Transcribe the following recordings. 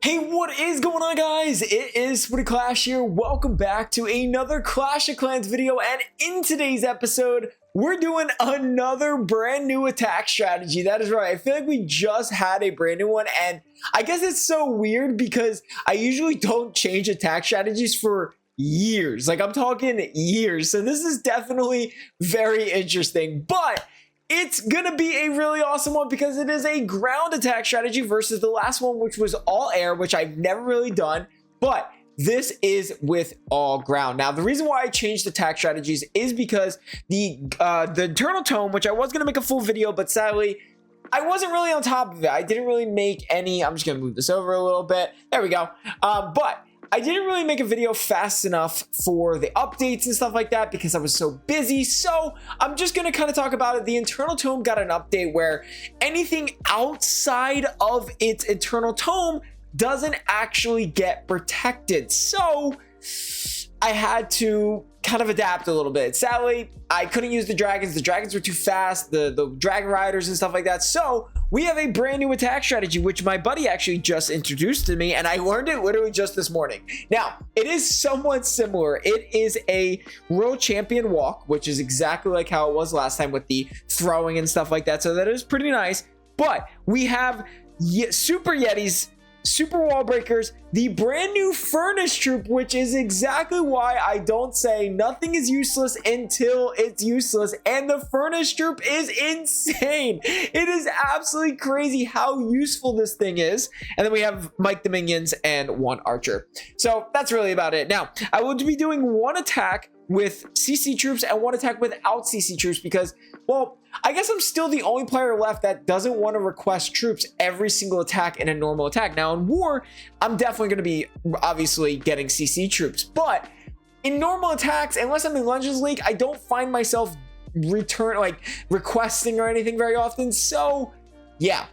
Hey, what is going on, guys? It is SportyClash here. Welcome back to another Clash of Clans video, and in today's episode, we're doing another brand new attack strategy. That is right. I feel like we just had a brand new one, and I guess it's so weird because I usually don't change attack strategies for years. Like, I'm talking years. So this is definitely very interesting, but it's gonna be a really awesome one because it is a ground attack strategy versus the last one, which was all air, which I've never really done, but this is with all ground. Now, the reason why I changed attack strategies is because the internal tome, which I was gonna make a full video, but sadly, I wasn't really on top of it. I didn't really make any. I'm just gonna move this over a little bit. There we go. But I didn't really make a video fast enough for the updates and stuff like that because I was so busy. So I'm just going to kind of talk about it. The internal tome got an update where anything outside of its internal tome doesn't actually get protected. So I had to kind of adapt a little bit. Sadly, I couldn't use the dragons. The dragons were too fast, the dragon riders and stuff like that. So we have a brand new attack strategy, which my buddy actually just introduced to me, and I learned it literally just this morning. Now, it is somewhat similar. It is a world champion walk, which is exactly like how it was last time with the throwing and stuff like that. So that is pretty nice. But we have super yetis, super wall breakers, the brand new furnace troop, which is exactly why I don't say nothing is useless until it's useless, and the furnace troop is insane. It is absolutely crazy how useful this thing is. And then we have Mike the minions and one archer. So that's really about it. Now, I will be doing one attack with CC troops and one attack without CC troops because, well, I guess I'm still the only player left that doesn't want to request troops every single attack in a normal attack. Now in war, I'm definitely going to be obviously getting CC troops, but in normal attacks, unless I'm in Legends League, I don't find myself requesting or anything very often. So yeah,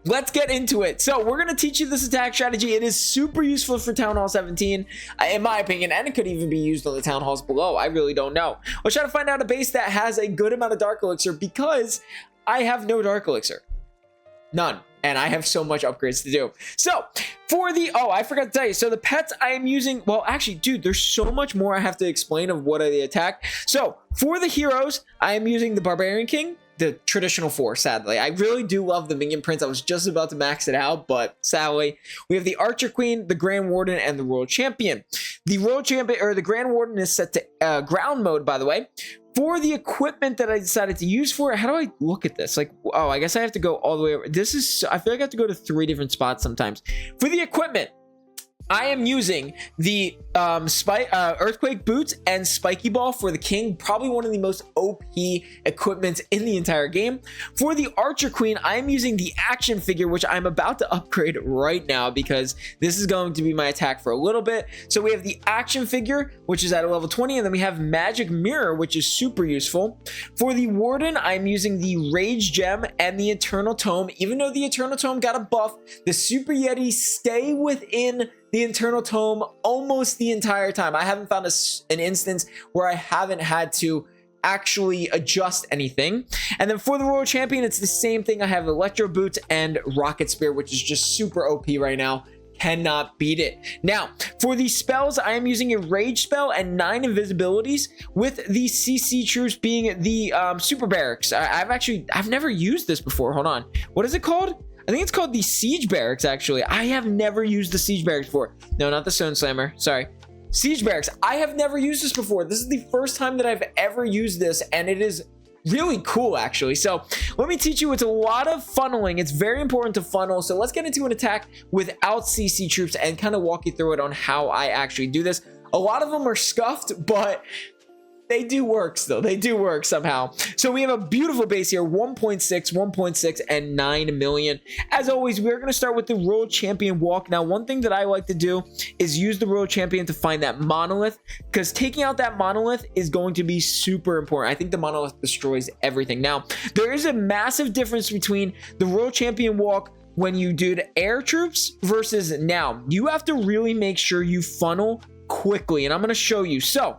let's get into it. So we're going to teach you this attack strategy. It is super useful for Town Hall 17, in my opinion, and it could even be used on the Town Halls below. I really don't know. Let's try to find out a base that has a good amount of Dark Elixir because I have no Dark Elixir. None. And I have so much upgrades to do. So for the, oh, I forgot to tell you. So the pets I am using, well, actually, dude, there's so much more I have to explain of what are the attack. So for the heroes, I am using the Barbarian King, the traditional 4, sadly. I really do love the Minion Prince. I was just about to max it out, but sadly, we have the Archer Queen, the Grand Warden, and the Royal Champion. The Royal Champion, or the Grand Warden, is set to ground mode, by the way. For the equipment that I decided to use for it, how do I look at this? Like, oh, I guess I have to go all the way over. This is, I feel like I have to go to 3 different spots sometimes. For the equipment, I am using the Earthquake Boots and Spiky Ball for the King, probably one of the most OP equipments in the entire game. For the Archer Queen, I am using the action figure, which I'm about to upgrade right now because this is going to be my attack for a little bit. So we have the action figure, which is at a level 20, and then we have Magic Mirror, which is super useful. For the Warden, I'm using the Rage Gem and the Eternal Tome. Even though the Eternal Tome got a buff, the Super Yetis stay within the internal tome almost the entire time. I haven't found an instance where I haven't had to actually adjust anything. And then for the Royal Champion, it's the same thing. I have Electro Boots and Rocket Spear, which is just super OP right now. Cannot beat it. Now, for the spells, I am using a Rage spell and 9 invisibilities, with the CC troops being the Super Barracks. I've never used this before. Hold on. What is it called? I think it's called the Siege Barracks, actually. I have never used the Siege Barracks before. No, not the Stone Slammer. Sorry. Siege Barracks. I have never used this before. This is the first time that I've ever used this, and it is really cool, actually. So let me teach you. It's a lot of funneling. It's very important to funnel. So let's get into an attack without CC troops and kind of walk you through it on how I actually do this. A lot of them are scuffed, but they do work still. They do work somehow. So we have a beautiful base here, 1.6, 1.6, and 9 million. As always, we're going to start with the Royal Champion walk. Now, one thing that I like to do is use the Royal Champion to find that monolith, because taking out that monolith is going to be super important. I think the monolith destroys everything. Now, there is a massive difference between the Royal Champion walk when you did air troops versus now. You have to really make sure you funnel quickly, and I'm going to show you. So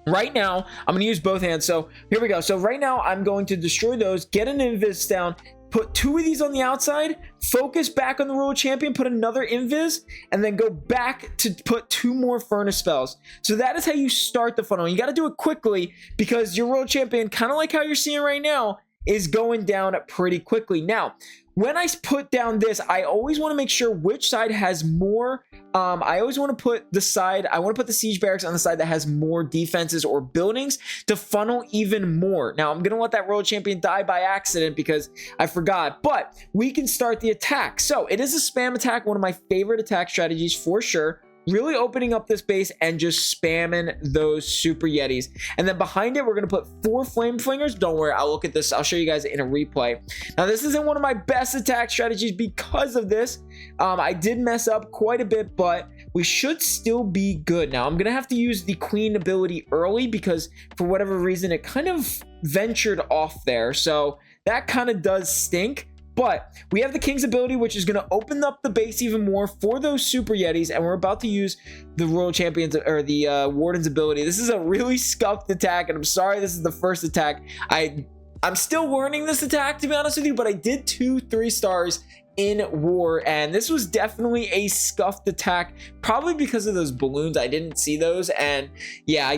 right now, I'm going to use both hands. So here we go. So right now, I'm going to destroy those, get an invis down, put 2 of these on the outside, focus back on the world champion, put another invis, and then go back to put 2 more furnace spells. So that is how you start the funnel. You got to do it quickly because your world champion, kind of like how you're seeing right now, is going down pretty quickly. Now, when I put down this, I always want to make sure which side has more. I always want to put the side, I want to put the siege barracks on the side that has more defenses or buildings to funnel even more. Now, I'm going to let that world champion die by accident because I forgot, but we can start the attack. So it is a spam attack, one of my favorite attack strategies for sure. Really opening up this base and just spamming those super yetis. And then behind it, we're going to put 4 flame flingers. Don't worry, I'll look at this. I'll show you guys in a replay. Now, this isn't one of my best attack strategies because of this. I did mess up quite a bit, but we should still be good. Now, I'm going to have to use the queen ability early because for whatever reason, it kind of ventured off there. So that kind of does stink. But we have the king's ability, which is going to open up the base even more for those super yetis, and we're about to use the world champions or the warden's ability. This is a really scuffed attack, and I'm sorry this is the first attack. I'm still learning this attack, to be honest with you, but I did 2 3-stars in war, and this was definitely a scuffed attack, probably because of those balloons. I didn't see those, and yeah,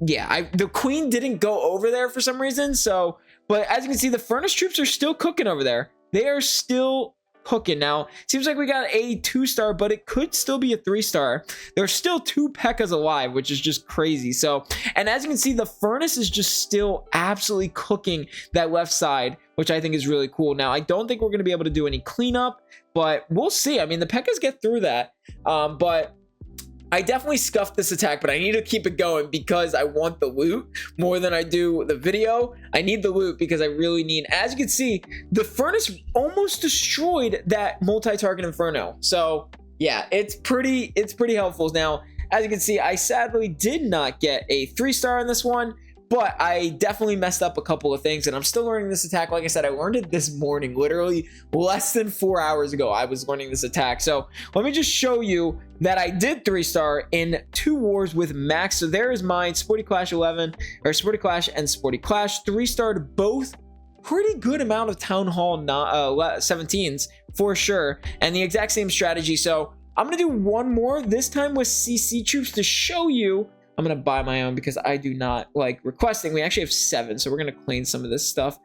the queen didn't go over there for some reason. So, but as you can see, the furnace troops are still cooking over there. They are still cooking. Now, seems like we got a 2-star, but it could still be a 3-star. There's still 2 P.E.K.K.A.s alive, which is just crazy. So, and as you can see, the furnace is just still absolutely cooking that left side, which I think is really cool. Now, I don't think we're going to be able to do any cleanup, but we'll see. I mean, the P.E.K.K.A.s get through that, but I definitely scuffed this attack, but I need to keep it going because I want the loot more than I do the video. I need the loot because I really need, as you can see, the furnace almost destroyed that multi-target inferno. So yeah, it's pretty helpful. Now, as you can see, I sadly did not get a 3-star in this one, but I definitely messed up a couple of things, and I'm still learning this attack. Like I said, I learned it this morning, literally less than 4 hours ago. I was learning this attack. So let me just show you that I did 3-star in 2 wars with Max. So there is mine, SportyClash 11, or SportyClash and SportyClash, 3-starred both. Pretty good amount of Town Hall 17s for sure, and the exact same strategy. So I'm gonna do one more, this time with CC troops, to show you. I'm going to buy my own because I do not like requesting. We actually have 7, so we're going to clean some of this stuff.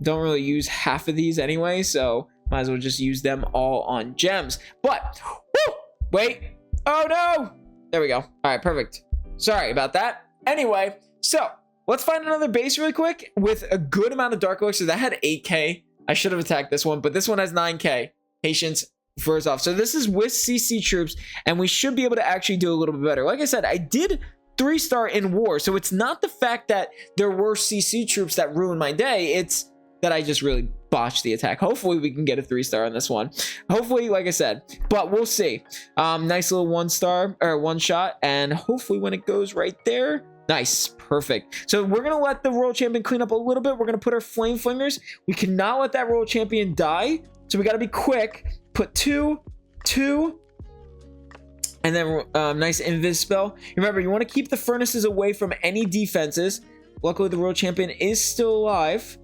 Don't really use half of these anyway, so might as well just use them all on gems. But, woo, wait. Oh, no. There we go. All right, perfect. Sorry about that. Anyway, so let's find another base really quick with a good amount of Dark Elixir. That had 8K. I should have attacked this one, but this one has 9K. Patience first off. So this is with CC troops, and we should be able to actually do a little bit better. Like I said, I did 3-star in war, so it's not the fact that there were CC troops that ruined my day, it's that I just really botched the attack. Hopefully we can get a 3-star on this one, hopefully, like I said, but we'll see. Nice little 1-star or 1-shot, and hopefully when it goes right there, nice, perfect. So we're gonna let the world champion clean up a little bit. We're gonna put our flame flingers. We cannot let that world champion die, so we got to be quick. Put 2, and then nice invis spell. Remember, you want to keep the furnaces away from any defenses. Luckily, the world champion is still alive.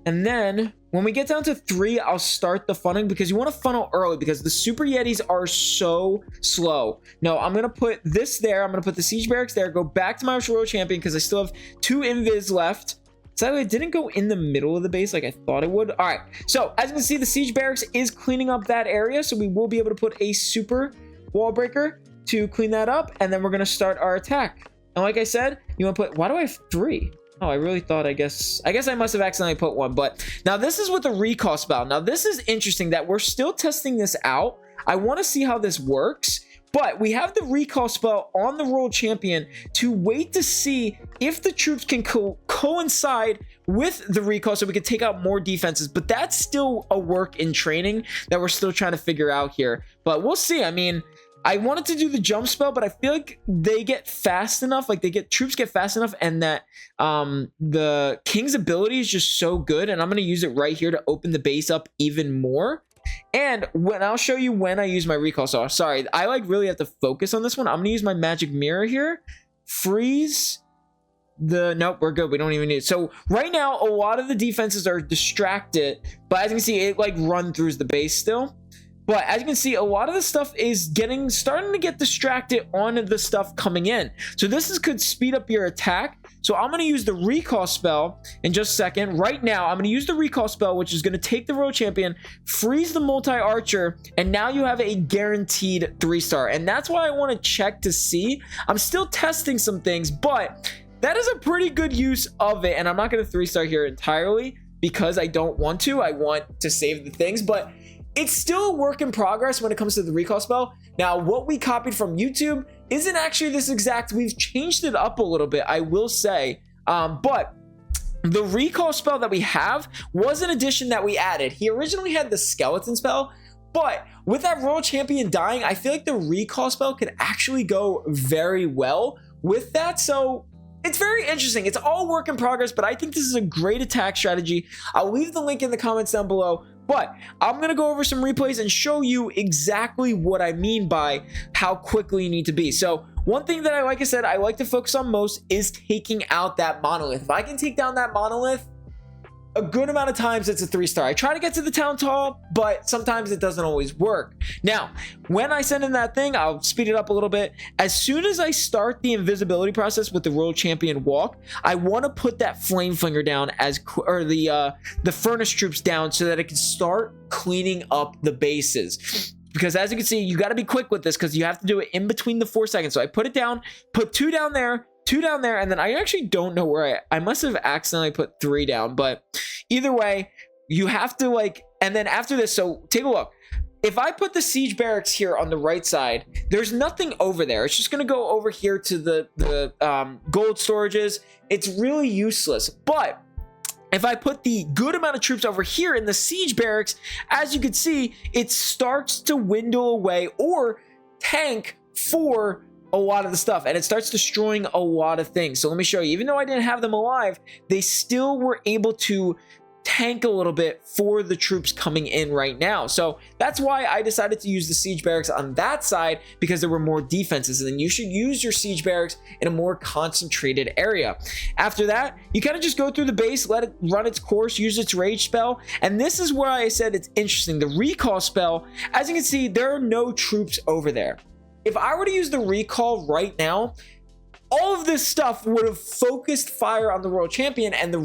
And then when we get down to 3, I'll start the funneling because you want to funnel early because the super yetis are so slow. No, I'm going to put this there. I'm going to put the siege barracks there. Go back to my world champion because I still have 2 invis left. Sadly, it didn't go in the middle of the base like I thought it would. All right. So as you can see, the siege barracks is cleaning up that area. So we will be able to put a super wall breaker to clean that up, and then we're going to start our attack. And like I said, you want to put, why do I have 3? Oh, I really thought, I guess I must have accidentally put 1. But now this is with the recall spell. Now this is interesting that we're still testing this out. I want to see how this works, but we have the recall spell on the world champion to wait to see if the troops can coincide with the recall so we can take out more defenses. But that's still a work in training that we're still trying to figure out here, but we'll see. I mean, I wanted to do the jump spell, but I feel like they get fast enough, like troops get fast enough, and that the king's ability is just so good, and I'm going to use it right here to open the base up even more. And when I'll show you when I use my recall. So sorry, I really have to focus on this one. I'm going to use my magic mirror here, freeze nope, we're good. We don't even need it. So right now, a lot of the defenses are distracted, but as you can see, it like run throughs the base still. But as you can see, a lot of the stuff is starting to get distracted on the stuff coming in. So this could speed up your attack. So I'm going to use the recall spell in just a second. Right now, I'm going to use the recall spell, which is going to take the Royal Champion, freeze the multi-archer, and now you have a guaranteed 3-star. And that's why I want to check to see. I'm still testing some things, but that is a pretty good use of it. And I'm not going to 3-star here entirely because I don't want to. I want to save the things, but it's still a work in progress when it comes to the recall spell. Now, what we copied from YouTube isn't actually this exact. We've changed it up a little bit, I will say. But the recall spell that we have was an addition that we added. He originally had the skeleton spell, but with that Royal Champion dying, I feel like the recall spell could actually go very well with that. So it's very interesting. It's all work in progress, but I think this is a great attack strategy. I'll leave the link in the comments down below. But I'm going to go over some replays and show you exactly what I mean by how quickly you need to be. So one thing that like I said, I like to focus on most is taking out that monolith. If I can take down that monolith, a good amount of times it's a 3-star. I try to get to the town hall, but sometimes it doesn't always work. Now, when I send in that thing, I'll speed it up a little bit. As soon as I start the invisibility process with the Royal Champion walk, I want to put that flame flinger down or the furnace troops down so that it can start cleaning up the bases. Because as you can see, you got to be quick with this because you have to do it in between the 4 seconds. So I put it down, put 2 down there, 2 down there, and then I actually don't know where I must have accidentally put 3 down, but either way, you have to and then after this, so take a look. If I put the siege barracks here on the right side, there's nothing over there. It's just going to go over here to the gold storages. It's really useless. But if I put the good amount of troops over here in the siege barracks, as you can see, it starts to dwindle away or tank for a lot of the stuff, and it starts destroying a lot of things. So let me show you. Even though I didn't have them alive, they still were able to tank a little bit for the troops coming in right now. So that's why I decided to use the siege barracks on that side, because there were more defenses, and then you should use your siege barracks in a more concentrated area. After that, you kind of just go through the base, let it run its course, use its rage spell, and this is where I said it's interesting. The recall spell, as you can see, there are no troops over there. If I were to use the recall right now, all of this stuff would have focused fire on the Royal Champion, and the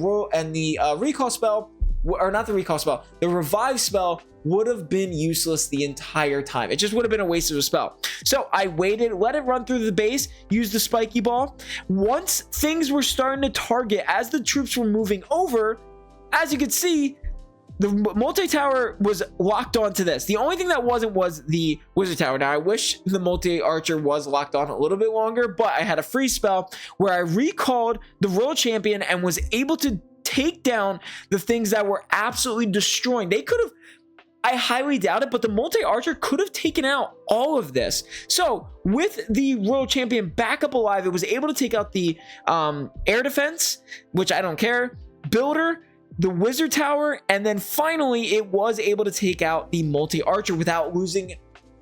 recall spell, or not the recall spell, the revive spell would have been useless the entire time. It just would have been a waste of a spell. So I waited, let it run through the base, used the spiky ball. Once things were starting to target, as the troops were moving over, as you can see, the multi-tower was locked onto this. The only thing that wasn't was the wizard tower. Now, I wish the multi-archer was locked on a little bit longer, but I had a free spell where I recalled the Royal Champion and was able to take down the things that were absolutely destroying. They could have, I highly doubt it, but the multi-archer could have taken out all of this. So with the Royal Champion back up alive, it was able to take out the air defense, which I don't care, builder, the wizard tower, and then finally it was able to take out the multi-archer without losing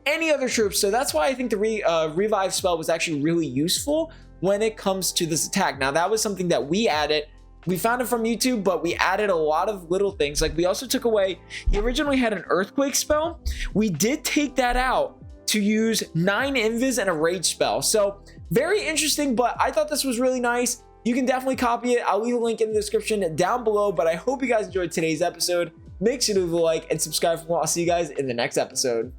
any other troops. So that's why I think the revive spell was actually really useful when it comes to this attack. Now, that was something that we added. We found it from YouTube, but we added a lot of little things. Like, we also took away, he originally had an earthquake spell. We did take that out to use 9 invis and a rage spell. So very interesting, but I thought this was really nice. You can definitely copy it. I'll leave a link in the description down below, but I hope you guys enjoyed today's episode. Make sure to leave a like and subscribe for more. I'll see you guys in the next episode.